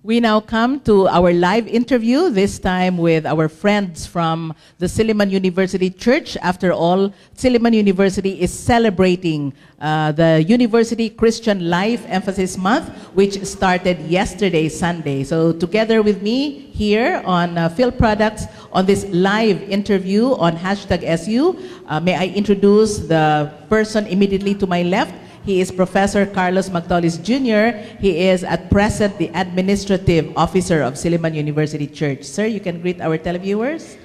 We now come to our live interview, this time with our friends from the Silliman University Church. After all, Silliman University is celebrating the University Christian Life Emphasis Month, which started yesterday, Sunday. So together with me here on Phil Products on this live interview on #SU, may I introduce the person immediately to my left. He is Professor Carlos Magtolis Jr. He is at present the Administrative Officer of Silliman University Church. Sir, you can greet our televiewers.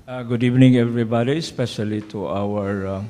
Good evening, everybody, especially to our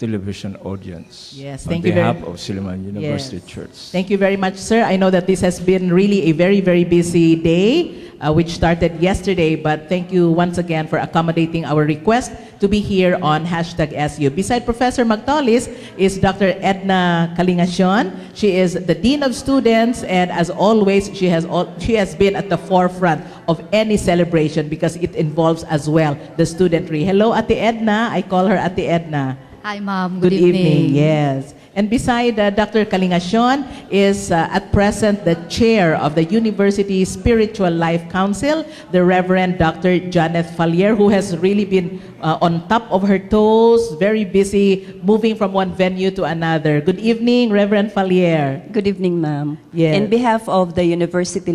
television audience. Yes, thank you. On behalf of Silliman University Church. Thank you very much, sir. I know that this has been really a very, very busy day, which started yesterday, but thank you once again for accommodating our request to be here on #SU. Beside Professor Magtolis is Dr. Edna Calingacion. She is the Dean of Students, and as always, she has been at the forefront of any celebration because it involves as well the studentry. Hello, Ate Edna. I call her Ate Edna. Hi, Ma'am. Good evening. Yes. And beside Dr. Calingacion is at present the chair of the University Spiritual Life Council, the Reverend Dr. Janet Fallier, who has really been on top of her toes, very busy, moving from one venue to another. Good evening, Reverend Fallier. Good evening, ma'am. Yes. In behalf of the University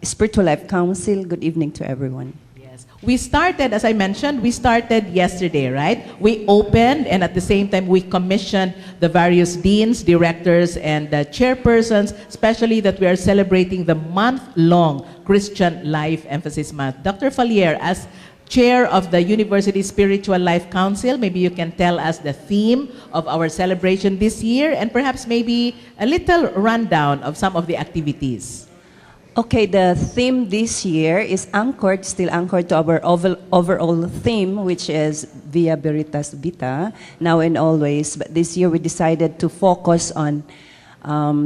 Spiritual Life Council, good evening to everyone. We started, as I mentioned, we started yesterday, right? We opened, and at the same time, we commissioned the various deans, directors, and chairpersons, especially that we are celebrating the month-long Christian Life Emphasis Month. Dr. Fallier, as chair of the University Spiritual Life Council, maybe you can tell us the theme of our celebration this year, and perhaps maybe a little rundown of some of the activities. Okay, the theme this year is still anchored to our overall theme, which is Via Veritas Vita, now and always. But this year we decided to focus on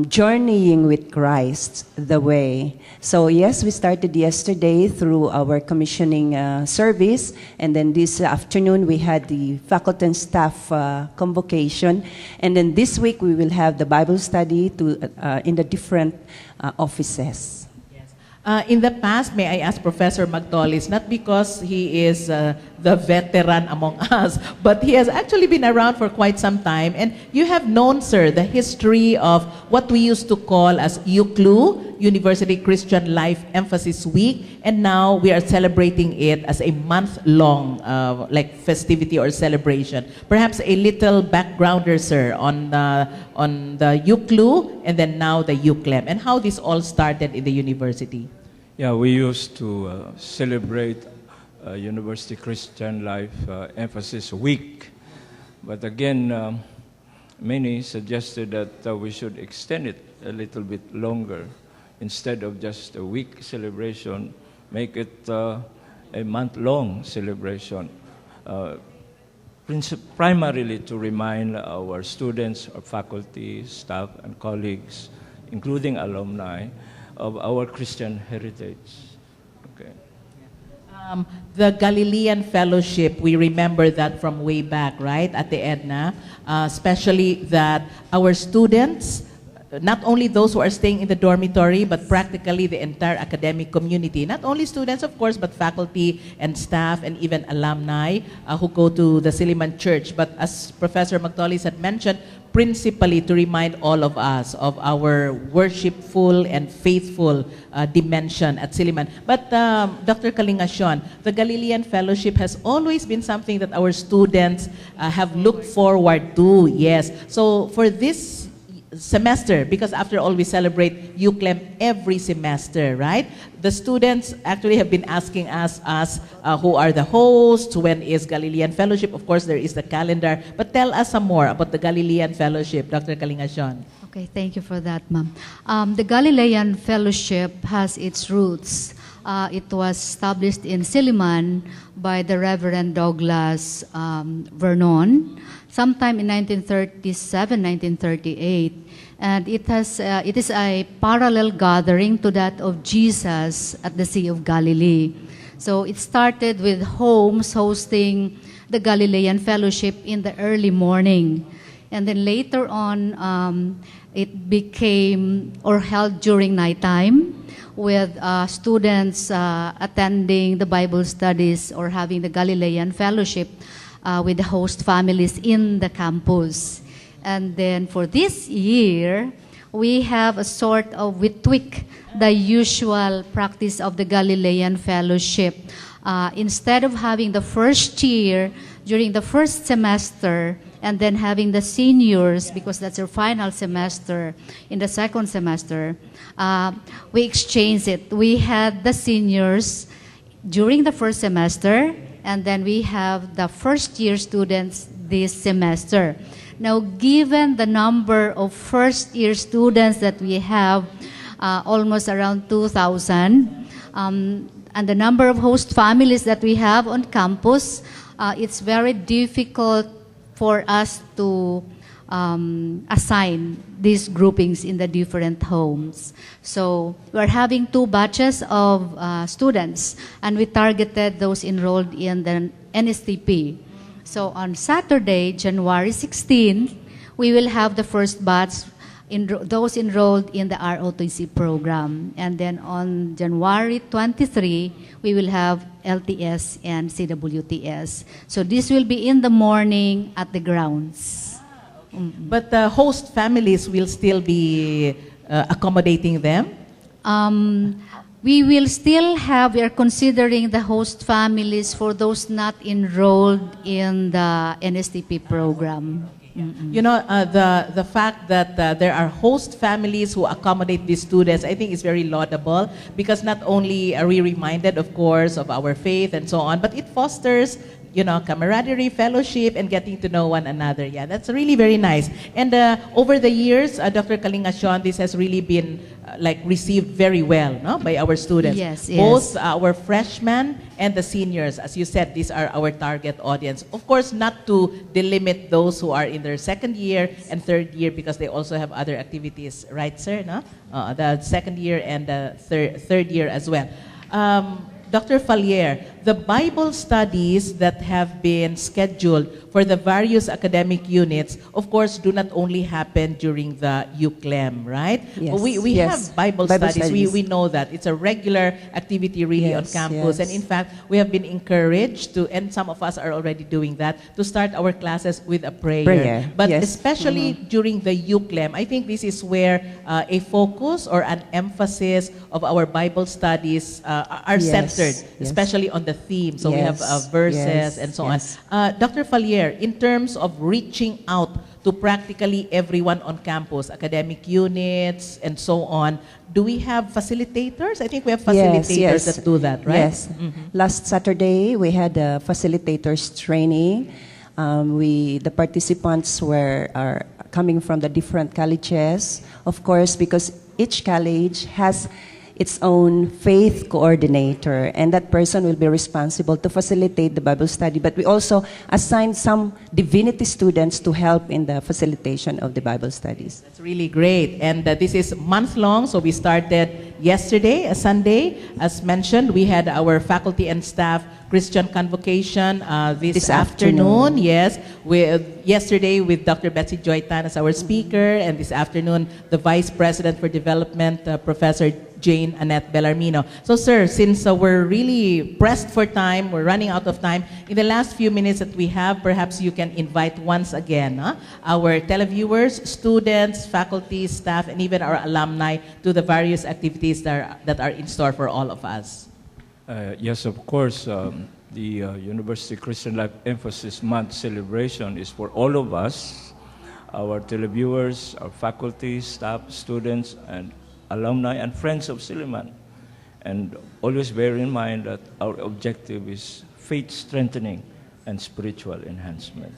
journeying with Christ, the way. So yes, we started yesterday through our commissioning service, and then this afternoon we had the faculty and staff convocation, and then this week we will have the Bible study in the different offices. In the past, may I ask Professor Magtolis, not because he is the veteran among us, but he has actually been around for quite some time. And you have known, sir, the history of what we used to call as UCLU, University Christian Life Emphasis Week. And now we are celebrating it as a month-long like festivity or celebration. Perhaps a little backgrounder, sir, on the UCLU and then now the UCLEM and how this all started in the university. Yeah, we used to celebrate University Christian Life Emphasis Week. But again, many suggested that we should extend it a little bit longer. Instead of just a week celebration, make it a month-long celebration. Primarily to remind our students, our faculty, staff, and colleagues, including alumni, of our Christian heritage. Okay. The Galilean Fellowship, we remember that from way back, right, Ate Edna? Especially that our students, not only those who are staying in the dormitory, but practically the entire academic community. Not only students, of course, but faculty and staff and even alumni who go to the Silliman Church. But as Professor Magtolis had mentioned, principally to remind all of us of our worshipful and faithful dimension at Silliman. But Dr. Calingacion, the Galilean Fellowship has always been something that our students have looked forward to, yes. So for this semester, because after all we celebrate UCLEM every semester, right? The students actually have been asking us who are the hosts, when is Galilean Fellowship. Of course, there is the calendar, but tell us some more about the Galilean Fellowship, Dr. Calingacion. Okay, thank you for that, ma'am. The Galilean Fellowship has its roots. It was established in Silliman by the Reverend Douglas Vernon sometime in 1937, 1938. And it is a parallel gathering to that of Jesus at the Sea of Galilee. So it started with homes hosting the Galilean Fellowship in the early morning. And then later on, it became or held during nighttime with students attending the Bible studies or having the Galilean fellowship with the host families in the campus. And then for this year, we have a sort of, we tweak the usual practice of the Galilean fellowship. Instead of having the first year during the first semester and then having the seniors, because that's their final semester, in the second semester, we exchanged it. We had the seniors during the first semester, and then we have the first year students this semester. Now, given the number of first year students that we have, almost around 2,000, and the number of host families that we have on campus, it's very difficult for us to assign these groupings in the different homes. So we're having 2 batches of students, and we targeted those enrolled in the NSTP. So on Saturday, January 16, we will have the first batch, those enrolled in the ROTC program. And then on January 23, we will have LTS and CWTS. So this will be in the morning at the grounds. But the host families will still be accommodating them? We will still have, we are considering the host families for those not enrolled in the NSTP program. You know, the fact that there are host families who accommodate these students, I think is very laudable, because not only are we reminded, of course, of our faith and so on, but it fosters, you know, camaraderie, fellowship, and getting to know one another. Yeah, that's really very nice. And over the years, Dr. Kalingasyon, this has really been received very well, no, by our students. Yes, both yes. Our freshmen and the seniors. As you said, these are our target audience. Of course, not to delimit those who are in their second year and third year, because they also have other activities, right, sir? No, the second year and the third year as well. Dr. Fallier, the Bible studies that have been scheduled for the various academic units, of course, do not only happen during the UCLEM, right? Yes. We Yes. have Bible studies. We know that. It's a regular activity really on Yes, campus. yes. And in fact, we have been encouraged to, and some of us are already doing that, to start our classes with a prayer. But yes. especially during the UCLEM, I think this is where a focus or an emphasis of our Bible studies are Yes, centered, yes. especially on the theme. So we have Yes, verses yes, and so yes. on. Dr. Fallier, in terms of reaching out to practically everyone on campus, academic units and so on, do we have facilitators? I think we have facilitators that do that, right? Yes. Last Saturday, we had a facilitators training. The participants are coming from the different colleges, of course, because each college has its own faith coordinator, and that person will be responsible to facilitate the Bible study. But we also assign some divinity students to help in the facilitation of the Bible studies. That's really great. And this is month-long, so we started yesterday, a Sunday. As mentioned, we had our faculty and staff Christian Convocation this afternoon. Yes, yesterday with Dr. Betsy Joy Tan as our speaker, and this afternoon the Vice President for Development, Professor Jane Annette Bellarmino. So, sir, since we're really pressed for time, we're running out of time, in the last few minutes that we have, perhaps you can invite once again our televiewers, students, faculty, staff, and even our alumni to the various activities that are in store for all of us. Yes, of course. The University Christian Life Emphasis Month celebration is for all of us, our televiewers, our faculty, staff, students, and alumni and friends of Silliman. And always bear in mind that our objective is faith strengthening and spiritual enhancement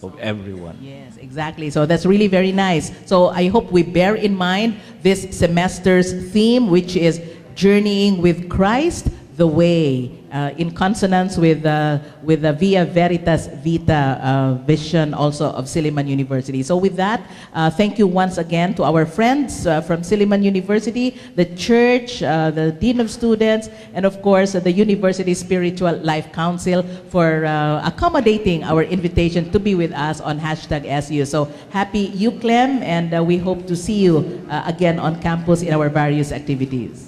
of everyone. Yes, exactly. So that's really very nice. So I hope we bear in mind this semester's theme, which is journeying with Christ, the way. in consonance with the Via Veritas Vita vision also of Silliman University. So with that, thank you once again to our friends from Silliman University, the church, the Dean of Students, and of course the University Spiritual Life Council for accommodating our invitation to be with us on #SU. So happy UCLEM, and we hope to see you again on campus in our various activities.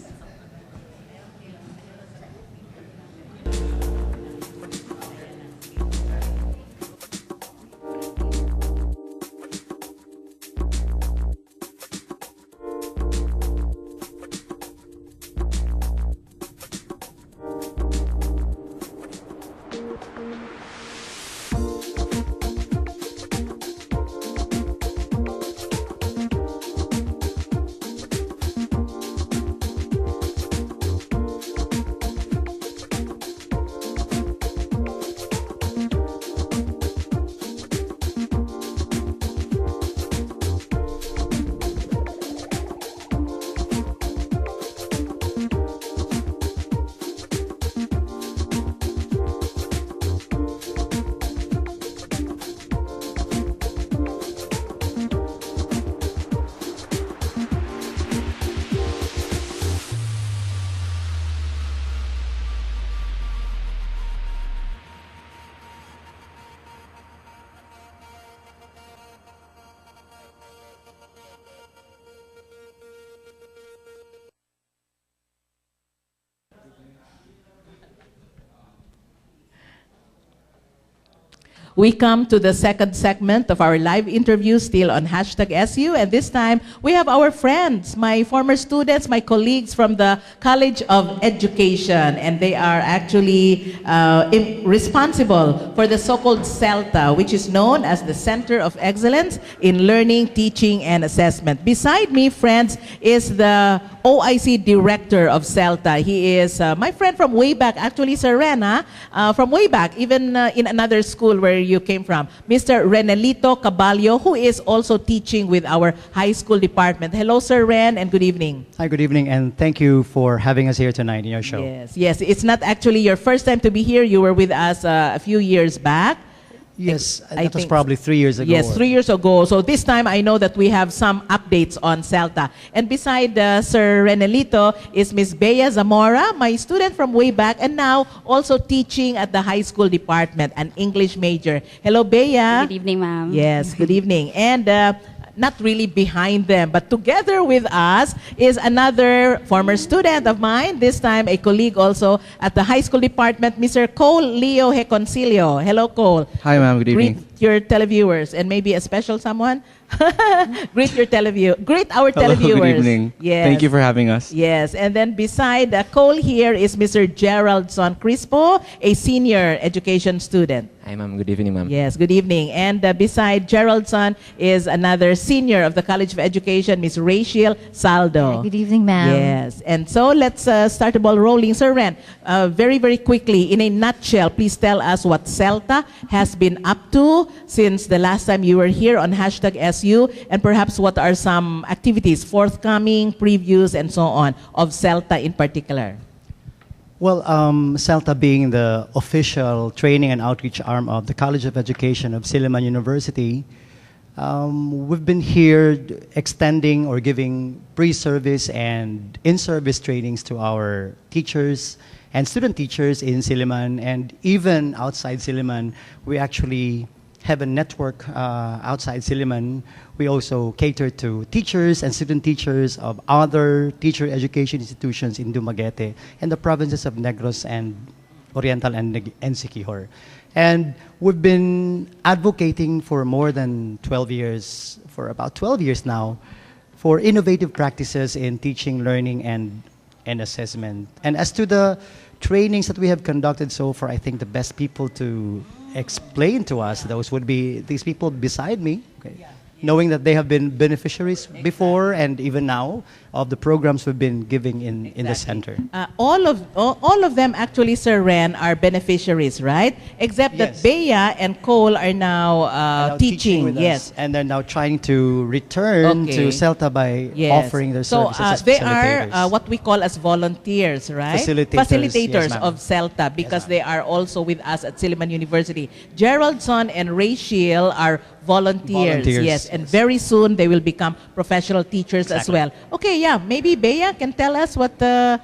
We come to the second segment of our live interview, still on #SU, and this time we have our friends, my former students, my colleagues from the College of Education, and they are actually responsible for the so-called CELTA, which is known as the Center of Excellence in Learning, Teaching, and Assessment. Beside me, friends, is the OIC Director of CELTA. He is my friend from way back, actually, Sir Ren, from way back, even in another school where you came from, Mr. Renelito Caballo, who is also teaching with our high school department. Hello, Sir Ren, and good evening. Hi, good evening, and thank you for having us here tonight in your show. Yes, yes. It's not actually your first time to be here. You were with us a few years back. Yes, I that was think probably 3 years ago. Yes, 3 years ago. So this time I know that we have some updates on CELTA. And beside Sir Renelito is Miss Bea Zamora, my student from way back, and now also teaching at the high school department, an English major. Hello, Bea. Good evening, ma'am. Yes, good evening. And not really behind them, but together with us is another former student of mine, this time a colleague also at the high school department, Mr. Cole Leo Geconcillo. Hello, Cole. Hi, ma'am. Good evening. Greet your televiewers and maybe a special someone. Greet our Hello, televiewers. good evening. Yes. Thank you for having us. Yes, and then beside Cole here is Mr. Geraldson Crispo, a senior education student. Hi, ma'am. Good evening, ma'am. Yes, good evening. And beside Geraldson is another senior of the College of Education, Ms. Reyshiel Saldo. Good evening, ma'am. Yes, and so let's start the ball rolling. Sir Ren, very, very quickly, in a nutshell, please tell us what CELTA has been up to since the last time you were here on #SU, and perhaps what are some activities forthcoming, previews, and so on of CELTA in particular. Well, CELTA being the official training and outreach arm of the College of Education of Silliman University, we've been here extending or giving pre-service and in-service trainings to our teachers and student teachers in Silliman, and even outside Silliman. We actually have a network outside Silliman. We also cater to teachers and student teachers of other teacher education institutions in Dumaguete and the provinces of Negros and Oriental and Siquijor. And we've been advocating for more than 12 years, for about 12 years now, for innovative practices in teaching, learning, and assessment. And as to the trainings that we have conducted so far, I think the best people to explain to us those would be these people beside me. Okay. Yeah, knowing that they have been beneficiaries before and even now of the programs we've been giving in the center. All of them actually, Sir Ren, are beneficiaries, right? Except that Yes. Bea and Cole are now, Now teaching. with us, Yes. and they're now trying to return Okay. to CELTA by Yes. offering their so, services as they facilitators. are what we call as volunteers, right? Facilitators, yes, ma'am. of CELTA because ma'am. they are also with us at Silliman University. Geraldson and Reyshiel are volunteers, Volunteers, yes, and yes. very soon they will become professional teachers as Exactly. well. Okay, yeah, maybe Bea can tell us what the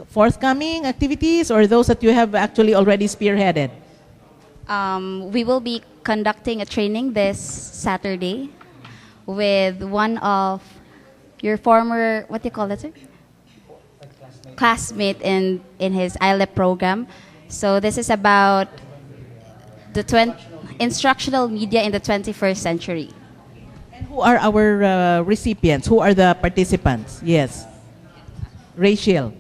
forthcoming activities or those that you have actually already spearheaded. We will be conducting a training this Saturday with one of your former, what do you call it, sir? Classmate in his ILEP program. So this is about the instructional media in the 21st century. And who are our recipients? Who are the participants? Yes. Reyshiel.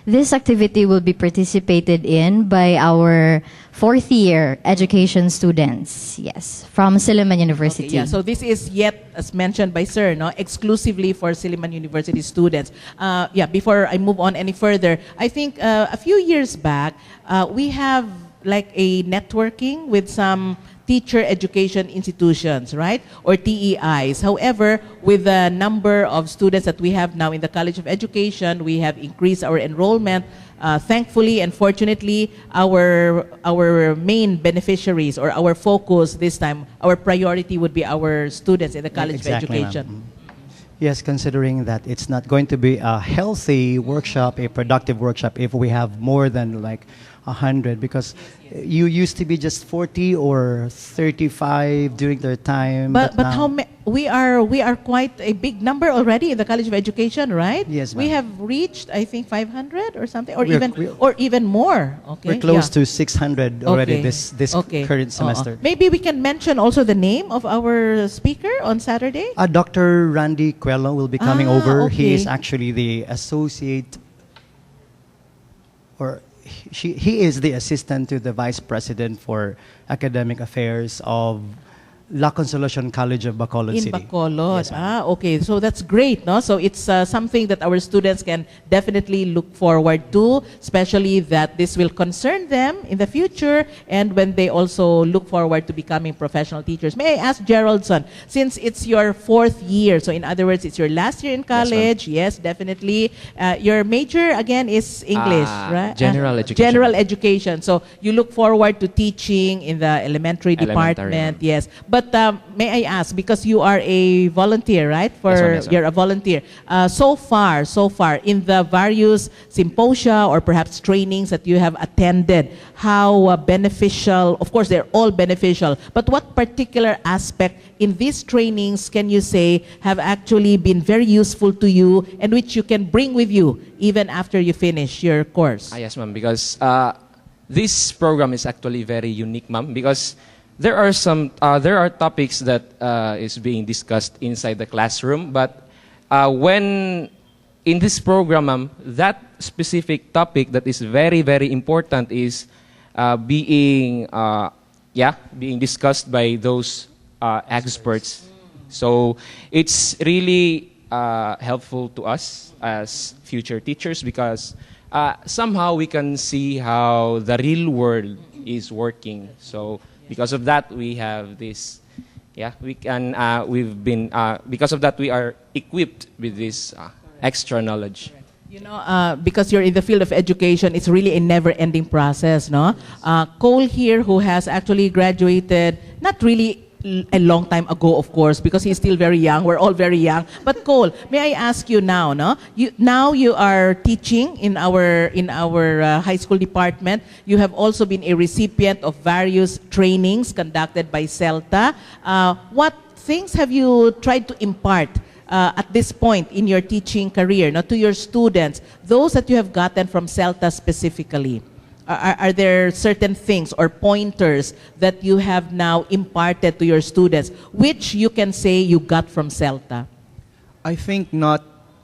This activity will be participated in by our fourth year education students, yes, from Silliman University. Okay, yeah, so this is yet, as mentioned by Sir, no, exclusively for Silliman University students. Yeah, before I move on any further, I think a few years back, we have like a networking with some teacher education institutions, right? Or TEIs. However, with the number of students that we have now in the College of Education, we have increased our enrollment. Thankfully and fortunately, our main beneficiaries or our focus this time, our priority would be our students in the College Exactly, of Education. ma'am. Yes, considering that it's not going to be a healthy workshop, a productive workshop, if we have more than like 100, because you used to be just 40 or 35 during their time. But now, we are quite a big number already in the College of Education, right? Yes, we ma'am. have reached, I think, 500 or something, or We're- even more. Okay, we're close yeah. to 600 already Okay. this Okay. current Oo. semester. Maybe we can mention also the name of our speaker on Saturday. Dr. Randy Quello will be coming Ah, over. He is okay. actually the associate, or he is the assistant to the vice president for academic affairs of La Consolacion College of Bacolod In City. Bacolod. Yes, ma'am. Okay. So that's great, no? So it's something that our students can definitely look forward to, especially that this will concern them in the future and when they also look forward to becoming professional teachers. May I ask Geraldson, since it's your fourth year, so in other words, it's your last year in college, yes, definitely. Your major, again, is English, right? General education. General education. So you look forward to teaching in the elementary department, yes. But may I ask, because you are a volunteer, right? Yes, ma'am. You're a volunteer. So far, in the various symposia or perhaps trainings that you have attended, how beneficial? Of course, they're all beneficial. But what particular aspect in these trainings can you say have actually been very useful to you and which you can bring with you even after you finish your course? Yes, ma'am, because this program is actually very unique, ma'am, because there are topics that is being discussed inside the classroom, but when in this program, ma'am, that specific topic that is very, very important is being discussed by those experts. So it's really helpful to us as future teachers because somehow we can see how the real world is working. So because of that, we have this. Yeah, we can. Because of that, we are equipped with this extra knowledge. You know, because you're in the field of education, it's really a never-ending process, no? Cole here, who has actually graduated, not really a long time ago, of course, because he's still very young. We're all very young. But Cole, may I ask you now, no? You are teaching in our high school department. You have also been a recipient of various trainings conducted by CELTA. What things have you tried to impart at this point in your teaching career, no, to your students, those that you have gotten from CELTA specifically? Are there certain things or pointers that you have now imparted to your students, which you can say you got from CELTA? I think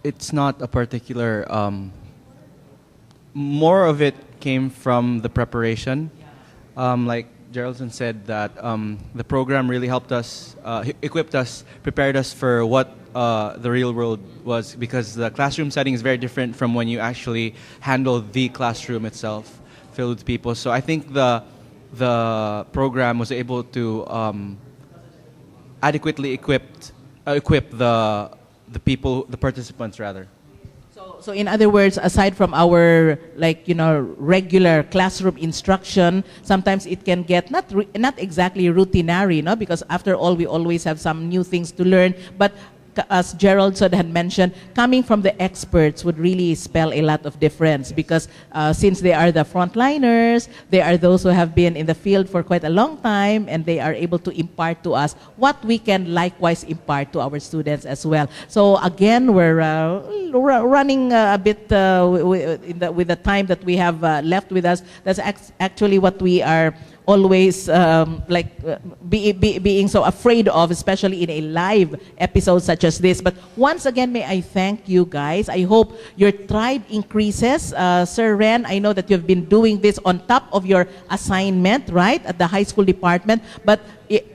it's not a particular, more of it came from the preparation. Like Geraldson said that the program really helped us, equipped us, prepared us for what the real world was, because the classroom setting is very different from when you actually handle the classroom itself filled with people. So I think the program was able to adequately equip the people, the participants rather. So in other words, aside from our regular classroom instruction, sometimes it can get not exactly routinary, no? Because after all, we always have some new things to learn. But as Geraldson had mentioned, coming from the experts would really spell a lot of difference, because since they are the frontliners, they are those who have been in the field for quite a long time, and they are able to impart to us what we can likewise impart to our students as well. So again, we're running a bit with the time that we have left with us. That's actually what we are always being so afraid of, especially in a live episode such as this. But once again, may I thank you guys. I hope your tribe increases. Sir Ren, I know that you've been doing this on top of your assignment, right, at the high school department. But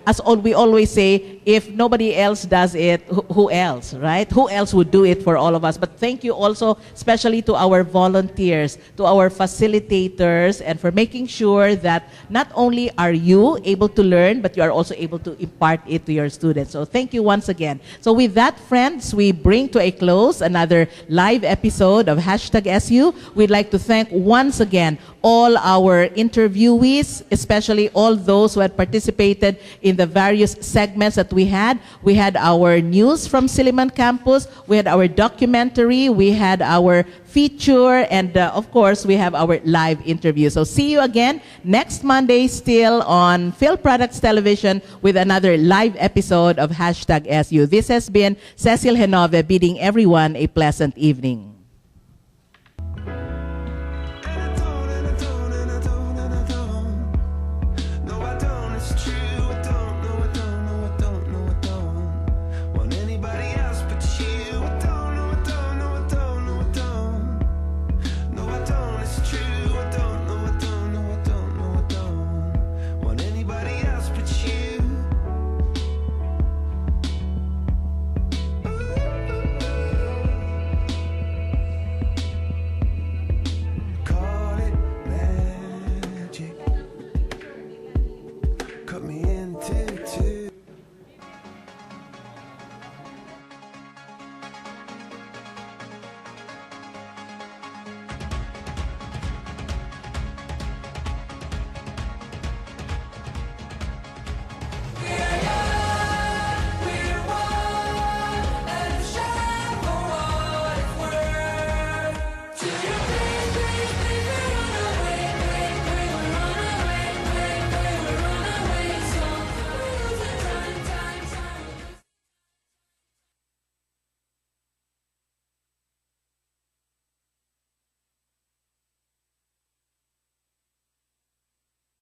as we always say, if nobody else does it, who else, right? Who else would do it for all of us? But thank you also, especially to our volunteers, to our facilitators, and for making sure that not only are you able to learn, but you are also able to impart it to your students. So thank you once again. So with that, friends, we bring to a close another live episode of #SU. We'd like to thank once again all our interviewees, especially all those who had participated in the various segments that we had. We had our news from Silliman campus, we had our documentary, we had our feature, and of course, we have our live interview. So see you again next Monday, still on Phil Products Television, with another live episode of #SU. This has been Cecil Henove bidding everyone a pleasant evening.